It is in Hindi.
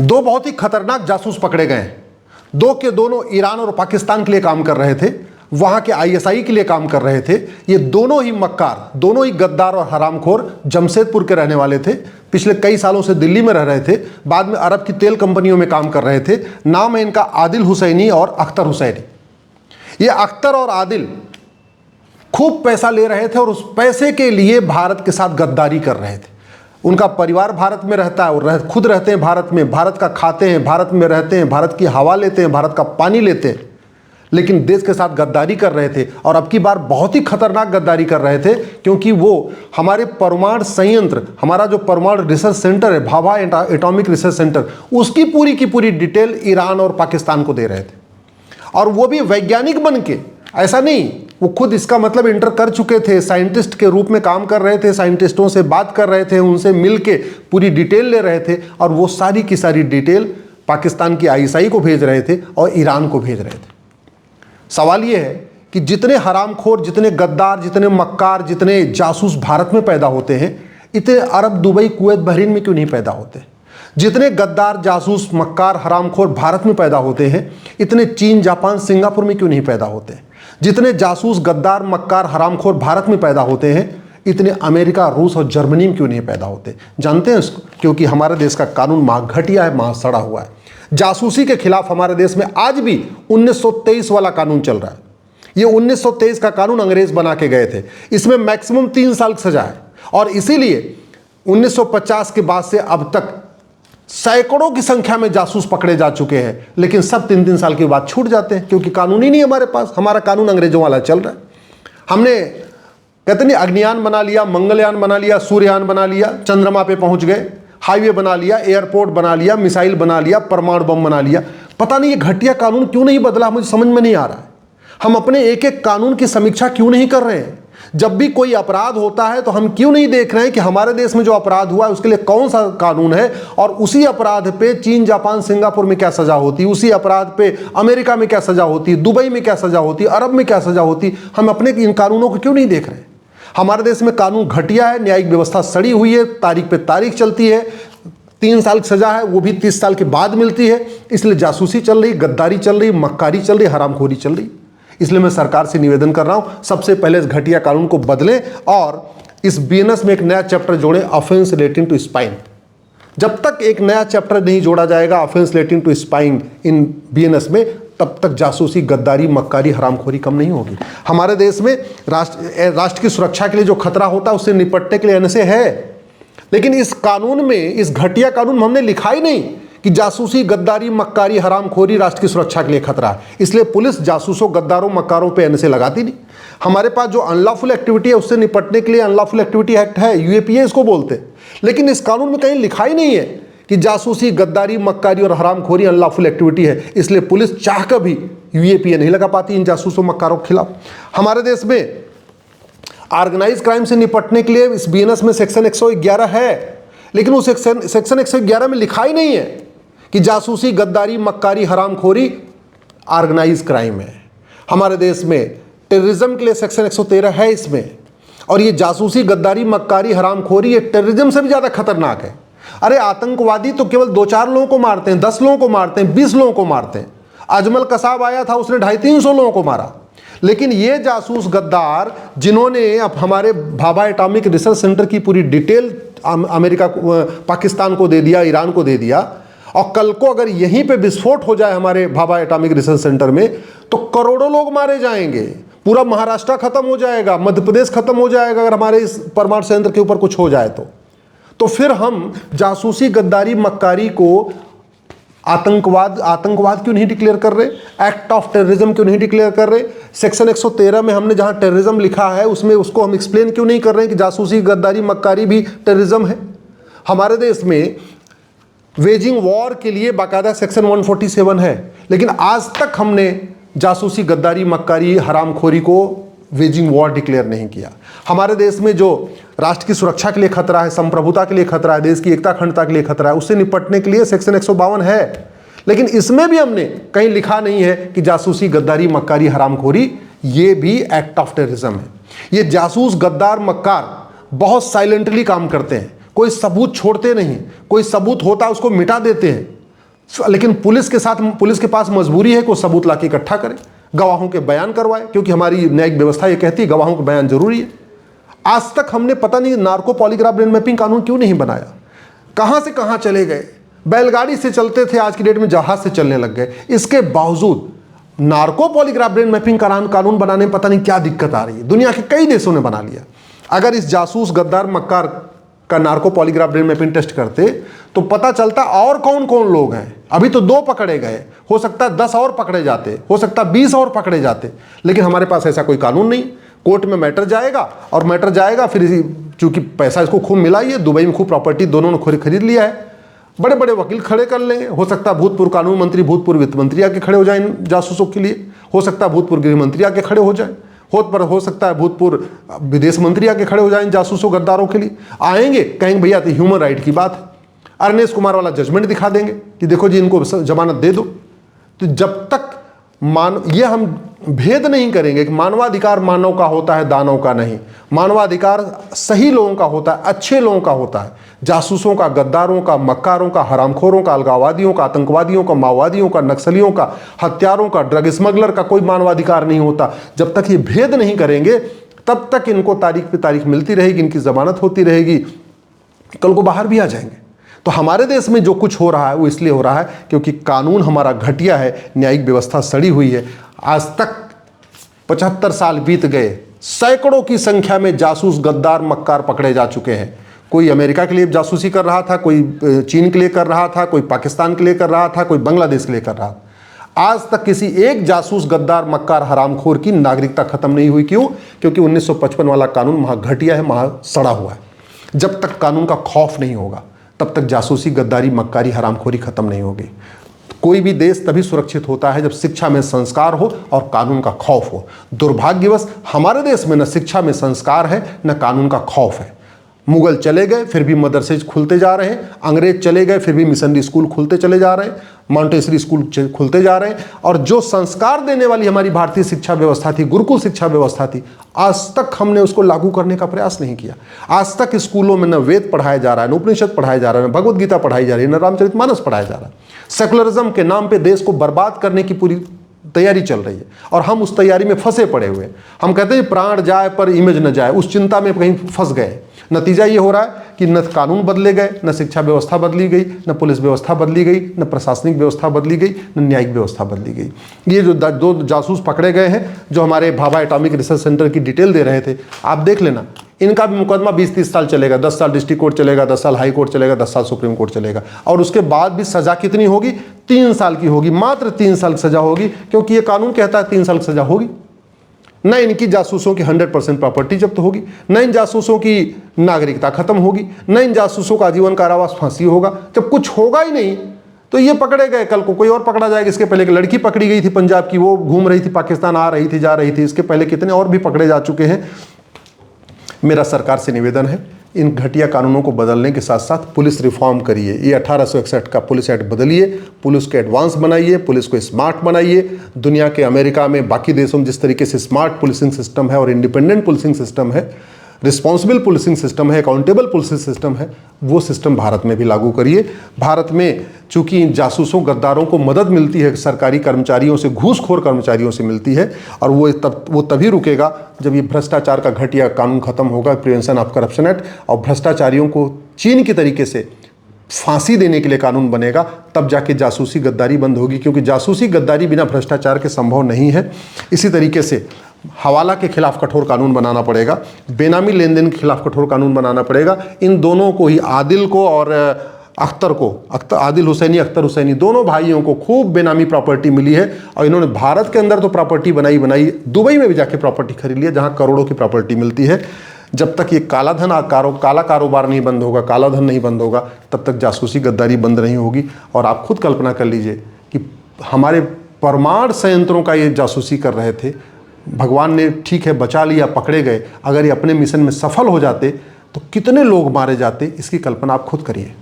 दो बहुत ही खतरनाक जासूस पकड़े गए हैं। दो के दोनों ईरान और पाकिस्तान के लिए काम कर रहे थे, वहां के आईएसआई के लिए काम कर रहे थे। ये दोनों ही मक्कार, दोनों ही गद्दार और हरामखोर जमशेदपुर के रहने वाले थे। पिछले कई सालों से दिल्ली में रह रहे थे, बाद में अरब की तेल कंपनियों में काम कर रहे थे। नाम है इनका आदिल हुसैनी और अख्तर हुसैनी। ये अख्तर और आदिल खूब पैसा ले रहे थे और उस पैसे के लिए भारत के साथ गद्दारी कर रहे थे। उनका परिवार भारत में रहता है और खुद रहते हैं भारत में, भारत का खाते हैं, भारत में रहते हैं, भारत की हवा लेते हैं, भारत का पानी लेते हैं, लेकिन देश के साथ गद्दारी कर रहे थे। और अब की बार बहुत ही खतरनाक गद्दारी कर रहे थे, क्योंकि वो हमारे परमाणु संयंत्र, हमारा जो परमाणु रिसर्च सेंटर है, भाभा एटॉमिक रिसर्च सेंटर, उसकी पूरी की पूरी डिटेल ईरान और पाकिस्तान को दे रहे थे। और वो भी वैज्ञानिक बन के, ऐसा नहीं, वो खुद इसका मतलब इंटर कर चुके थे, साइंटिस्ट के रूप में काम कर रहे थे, साइंटिस्टों से बात कर रहे थे, उनसे मिल के पूरी डिटेल ले रहे थे। और वो सारी की सारी डिटेल पाकिस्तान की आईएसआई को भेज रहे थे और ईरान को भेज रहे थे। सवाल ये है कि जितने हरामखोर, जितने गद्दार, जितने मक्कार, जितने जासूस भारत में पैदा होते हैं, इतने अरब, दुबई, कुवैत, बहरीन में क्यों नहीं पैदा होते? जितने गद्दार, जासूस, मक्कार, हरामखोर भारत में पैदा होते हैं, इतने चीन, जापान, सिंगापुर में क्यों नहीं पैदा होते? जितने जासूस, गद्दार, मक्कार, हरामखोर भारत में पैदा होते हैं, इतने अमेरिका, रूस और जर्मनी में क्यों नहीं पैदा होते? जानते हैं इसको? क्योंकि हमारे देश का कानून महा घटिया है, महा सड़ा हुआ है। जासूसी के खिलाफ हमारे देश में आज भी 1923 वाला कानून चल रहा है। ये 1923 का कानून अंग्रेज बना के गए थे। इसमें मैक्सिमम 3 साल की सजा है और इसीलिए 1950 के बाद से अब तक सैकड़ों की संख्या में जासूस पकड़े जा चुके हैं, लेकिन सब 3-3 साल के बाद छूट जाते हैं, क्योंकि कानून ही नहीं हमारे पास। हमारा कानून अंग्रेजों वाला चल रहा है। हमने कहते नहीं अग्नियान बना लिया, मंगलयान बना लिया, सूर्ययान बना लिया, चंद्रमा पे पहुंच गए, हाईवे बना लिया, एयरपोर्ट बना लिया, मिसाइल बना लिया, परमाणु बम बना लिया। पता नहीं ये घटिया कानून क्यों नहीं बदला, मुझे समझ में नहीं आ रहा है। हम अपने एक एक कानून की समीक्षा क्यों नहीं कर रहे हैं? जब भी कोई अपराध होता है तो हम क्यों नहीं देख रहे हैं कि हमारे देश में जो अपराध हुआ है उसके लिए कौन सा कानून है, और उसी अपराध पे चीन, जापान, सिंगापुर में क्या सजा होती, उसी अपराध पे अमेरिका में क्या सजा होती, दुबई में क्या सजा होती, अरब में क्या सजा होती। हम अपने इन कानूनों को क्यों नहीं देख रहे हैं? हमारे देश में कानून घटिया है, न्यायिक व्यवस्था सड़ी हुई है, तारीख पे तारीख चलती है, 3 साल की सजा है वो भी 30 साल के बाद मिलती है। इसलिए जासूसी चल रही, गद्दारी चल रही, मक्कारी चल रही, हरामखोरी चल रही। इसलिए मैं सरकार से निवेदन कर रहा हूं, सबसे पहले इस घटिया कानून को बदलें और इस बीएनएस में एक नया चैप्टर जोड़ें, ऑफेंस रिलेटिंग टू स्पाइंग। जब तक एक नया चैप्टर नहीं जोड़ा जाएगा offence relating to spying in BNS में, तब तक जासूसी, गद्दारी, मक्कारी, हरामखोरी कम नहीं होगी। हमारे देश में राष्ट्र की सुरक्षा के लिए जो खतरा होता है उससे निपटने के लिए एनएसए है, लेकिन इस कानून में, इस घटिया कानून में हमने लिखा ही नहीं कि जासूसी, गद्दारी, मक्कारी, हरामखोरी राष्ट्र की सुरक्षा के लिए खतरा है। इसलिए पुलिस जासूसों, गद्दारों, मक्कारों पे एनएसए लगाती नहीं। हमारे पास जो अनलॉफुल एक्टिविटी है उससे निपटने के लिए अनलॉफुल एक्टिविटी एक्ट है, यूएपीए इसको बोलते हैं, लेकिन इस कानून में कहीं लिखा ही नहीं है कि जासूसी, गद्दारी, मक्कारी और हरामखोरी अनलॉफुल एक्टिविटी है। इसलिए पुलिस चाह कर भी यूएपीए नहीं लगा पाती इन जासूसों, मक्कारों के खिलाफ। हमारे देश में ऑर्गेनाइज क्राइम से निपटने के लिए इस बीएनएस में सेक्शन 111 है, लेकिन उस सेक्शन 111 में लिखा ही नहीं है कि जासूसी, गद्दारी, मक्कारी, हरामखोरी ऑर्गेनाइज क्राइम है। हमारे देश में टेररिज्म के लिए सेक्शन 113 है इसमें, और ये जासूसी, गद्दारी, मक्कारी, हरामखोरी ये टेररिज्म से भी ज़्यादा खतरनाक है। अरे आतंकवादी तो केवल 2-4 लोगों को मारते हैं, 10 लोगों को मारते हैं, 20 लोगों को मारते हैं। अजमल कसाब आया था, उसने 250-300 लोगों को मारा। लेकिन ये जासूस, गद्दार, जिन्होंने अब हमारे भाभा एटॉमिक रिसर्च सेंटर की पूरी डिटेल अमेरिका, पाकिस्तान को दे दिया, ईरान को दे दिया, और कल को अगर यहीं पे विस्फोट हो जाए हमारे भाभा एटॉमिक रिसर्च सेंटर में, तो करोड़ों लोग मारे जाएंगे, पूरा महाराष्ट्र खत्म हो जाएगा, मध्य प्रदेश खत्म हो जाएगा अगर हमारे इस परमाणु संयंत्र के ऊपर कुछ हो जाए तो फिर हम जासूसी, गद्दारी, मक्कारी को आतंकवाद क्यों नहीं डिक्लेयर कर रहे? एक्ट ऑफ टेररिज्म क्यों नहीं डिक्लेयर कर रहे? सेक्शन 113 में हमने जहां टेररिज्म लिखा है उसमें उसको हम एक्सप्लेन क्यों नहीं कर रहे हैं कि जासूसी, गद्दारी, मक्कारी भी टेररिज्म है? हमारे देश में वेजिंग वॉर के लिए बाकायदा सेक्शन 147 है, लेकिन आज तक हमने जासूसी, गद्दारी, मक्कारी, हरामखोरी को वेजिंग वॉर डिक्लेयर नहीं किया। हमारे देश में जो राष्ट्र की सुरक्षा के लिए खतरा है, संप्रभुता के लिए खतरा है, देश की एकता, अखंडता के लिए खतरा है, उससे निपटने के लिए सेक्शन 152 है, लेकिन इसमें भी हमने कहीं लिखा नहीं है कि जासूसी, गद्दारी, मक्कारी, हरामखोरी ये भी एक्ट ऑफ टेररिज्म है। ये जासूस, गद्दार, मक्कार बहुत साइलेंटली काम करते हैं, कोई सबूत छोड़ते नहीं, कोई सबूत होता है उसको मिटा देते हैं। लेकिन पुलिस के पास मजबूरी है कि वो सबूत लाके इकट्ठा करे, गवाहों के बयान करवाए, क्योंकि हमारी न्यायिक व्यवस्था ये कहती है गवाहों के बयान जरूरी है। आज तक हमने पता नहीं नार्को पॉलीग्राफ ब्रेन मैपिंग कानून क्यों नहीं बनाया, कहां से कहां चले गए। बैलगाड़ी से चलते थे, आज की डेट में जहाज से चलने लग गए। इसके बावजूद नार्को पॉलीग्राफ ब्रेन मैपिंग कानून बनाने में पता नहीं क्या दिक्कत आ रही है। दुनिया के कई देशों ने बना लिया। अगर इस जासूस गद्दार मक्कार का narco polygraph brain mapping test करते तो पता चलता और कौन कौन लोग हैं। अभी तो 2 पकड़े गए, हो सकता है 10 और पकड़े जाते, हो सकता है 20 और पकड़े जाते, लेकिन हमारे पास ऐसा कोई कानून नहीं। कोर्ट में मैटर जाएगा, फिर चूंकि पैसा इसको खूब मिला ही है, दुबई में खूब प्रॉपर्टी दोनों ने खरीद लिया है, बड़े बड़े वकील खड़े कर लेंगे। हो सकता है भूतपूर्व कानून मंत्री, भूतपूर्व वित्त मंत्री आके खड़े हो जाए इन जासूसों के लिए, हो सकता है भूतपूर्व गृह मंत्री आके खड़े हो जाए, हो सकता है भूतपूर्व विदेश मंत्री आके खड़े हो जाए इन जासूसों गद्दारों के लिए। आएंगे, कहेंगे भैया तो ह्यूमन राइट की बात है, अरनेश कुमार वाला जजमेंट दिखा देंगे कि देखो जी इनको जमानत दे दो। तो जब तक ये हम भेद नहीं करेंगे कि मानवाधिकार मानव का होता है, दानव का नहीं। मानवाधिकार सही लोगों का होता है, अच्छे लोगों का होता है। जासूसों का, गद्दारों का, मक्कारों का, हरामखोरों का, अलगाववादियों का, आतंकवादियों का, माओवादियों का, नक्सलियों का, हत्यारों का, ड्रग स्मगलर का कोई मानवाधिकार नहीं होता। जब तक ये भेद नहीं करेंगे तब तक इनको तारीख पे तारीख मिलती रहेगी, इनकी जमानत होती रहेगी, कल को बाहर भी आ जाएंगे। तो हमारे देश में जो कुछ हो रहा है वो इसलिए हो रहा है क्योंकि कानून हमारा घटिया है, न्यायिक व्यवस्था सड़ी हुई है। आज तक 75 साल बीत गए, सैकड़ों की संख्या में जासूस, गद्दार, मक्कार पकड़े जा चुके हैं। कोई अमेरिका के लिए जासूसी कर रहा था, कोई चीन के लिए कर रहा था, कोई पाकिस्तान के लिए कर रहा था, कोई बांग्लादेश के लिए कर रहा था। आज तक किसी एक जासूस, गद्दार, मक्कार, हरामखोर की नागरिकता खत्म नहीं हुई। क्यों? क्योंकि 1955 वाला कानून महा घटिया है, महा सड़ा हुआ है। जब तक कानून का खौफ नहीं होगा तब तक जासूसी, गद्दारी, मक्कारी, हरामखोरी खत्म नहीं होगी। कोई भी देश तभी सुरक्षित होता है जब शिक्षा में संस्कार हो और कानून का खौफ हो। दुर्भाग्यवश हमारे देश में न शिक्षा में संस्कार है न कानून का खौफ है। मुगल चले गए फिर भी मदरसे खुलते जा रहे हैं, अंग्रेज चले गए फिर भी मिशनरी स्कूल खुलते चले जा रहे हैं, मॉन्टेसरी स्कूल खुलते जा रहे हैं। और जो संस्कार देने वाली हमारी भारतीय शिक्षा व्यवस्था थी, गुरुकुल शिक्षा व्यवस्था थी, आज तक हमने उसको लागू करने का प्रयास नहीं किया। आज तक स्कूलों में न वेद पढ़ाया जा रहा है, न उपनिषद पढ़ाया जा रहा है, न भगवद गीता पढ़ाई जा रही है, न रामचरितमानस पढ़ाया जा रहा है। सेकुलरिज्म के नाम पे देश को बर्बाद करने की पूरी तैयारी चल रही है और हम उस तैयारी में फंसे पड़े हुए हैं। हम कहते हैं प्राण जाए पर इमेज न जाए, उस चिंता में कहीं फंस गए। नतीजा ये हो रहा है कि न कानून बदले गए, न शिक्षा व्यवस्था बदली गई, न पुलिस व्यवस्था बदली गई, न प्रशासनिक व्यवस्था बदली गई, न न्यायिक व्यवस्था बदली गई। ये जो 2 जासूस पकड़े गए हैं, जो हमारे भाभा एटॉमिक रिसर्च सेंटर की डिटेल दे रहे थे, आप देख लेना, इनका भी मुकदमा 20-30 साल चलेगा, 10 साल डिस्ट्रिक्ट कोर्ट चलेगा, 10 साल हाई कोर्ट चलेगा, 10 साल सुप्रीम कोर्ट चलेगा। और उसके बाद भी सजा कितनी होगी? 3 साल की होगी, मात्र 3 साल की सजा होगी, क्योंकि ये कानून कहता है 3 साल की सजा होगी। न इनकी जासूसों की 100% प्रॉपर्टी जब्त होगी, न इन जासूसों की नागरिकता खत्म होगी, न इन जासूसों का आजीवन कारावास, फांसी होगा। जब कुछ होगा ही नहीं तो ये पकड़े गए, कल को कोई और पकड़ा जाएगा। इसके पहले एक लड़की पकड़ी गई थी पंजाब की, वो घूम रही थी, पाकिस्तान आ रही थी, जा रही थी। इसके पहले कितने और भी पकड़े जा चुके हैं। मेरा सरकार से निवेदन है, इन घटिया कानूनों को बदलने के साथ साथ पुलिस रिफॉर्म करिए। ये 1861 का पुलिस एक्ट बदलिए, पुलिस को एडवांस बनाइए, पुलिस को स्मार्ट बनाइए। दुनिया के, अमेरिका में, बाकी देशों में जिस तरीके से स्मार्ट पुलिसिंग सिस्टम है और इंडिपेंडेंट पुलिसिंग सिस्टम है, रिस्पॉन्सिबल पुलिसिंग सिस्टम है, अकाउंटेबल पुलिसिंग सिस्टम है, वो सिस्टम भारत में भी लागू करिए। भारत में चूंकि इन जासूसों, गद्दारों को मदद मिलती है सरकारी कर्मचारियों से, घूसखोर कर्मचारियों से मिलती है, और वो तभी रुकेगा जब ये भ्रष्टाचार का घटिया कानून खत्म होगा, प्रिवेंशन ऑफ करप्शन एक्ट, और भ्रष्टाचारियों को चीन की तरीके से फांसी देने के लिए कानून बनेगा, तब जाके जासूसी, गद्दारी बंद होगी। क्योंकि जासूसी, गद्दारी बिना भ्रष्टाचार के संभव नहीं है। इसी तरीके से हवाला के खिलाफ कठोर कानून बनाना पड़ेगा, बेनामी लेन देन के खिलाफ कठोर कानून बनाना पड़ेगा। इन दोनों को ही, आदिल को और अख्तर को, आदिल हुसैनी, अख्तर हुसैनी, दोनों भाइयों को खूब बेनामी प्रॉपर्टी मिली है और इन्होंने भारत के अंदर तो प्रॉपर्टी बनाई, दुबई में भी जाके प्रॉपर्टी खरीद ली है जहाँ करोड़ों की प्रॉपर्टी मिलती है। जब तक ये काला कारोबार नहीं बंद होगा, काला धन नहीं बंद होगा, तब तक जासूसी, गद्दारी बंद नहीं होगी। और आप खुद कल्पना कर लीजिए कि हमारे परमाणु संयंत्रों का ये जासूसी कर रहे थे, भगवान ने ठीक है बचा लिया, पकड़े गए, अगर ये अपने मिशन में सफल हो जाते तो कितने लोग मारे जाते, इसकी कल्पना आप खुद करिए।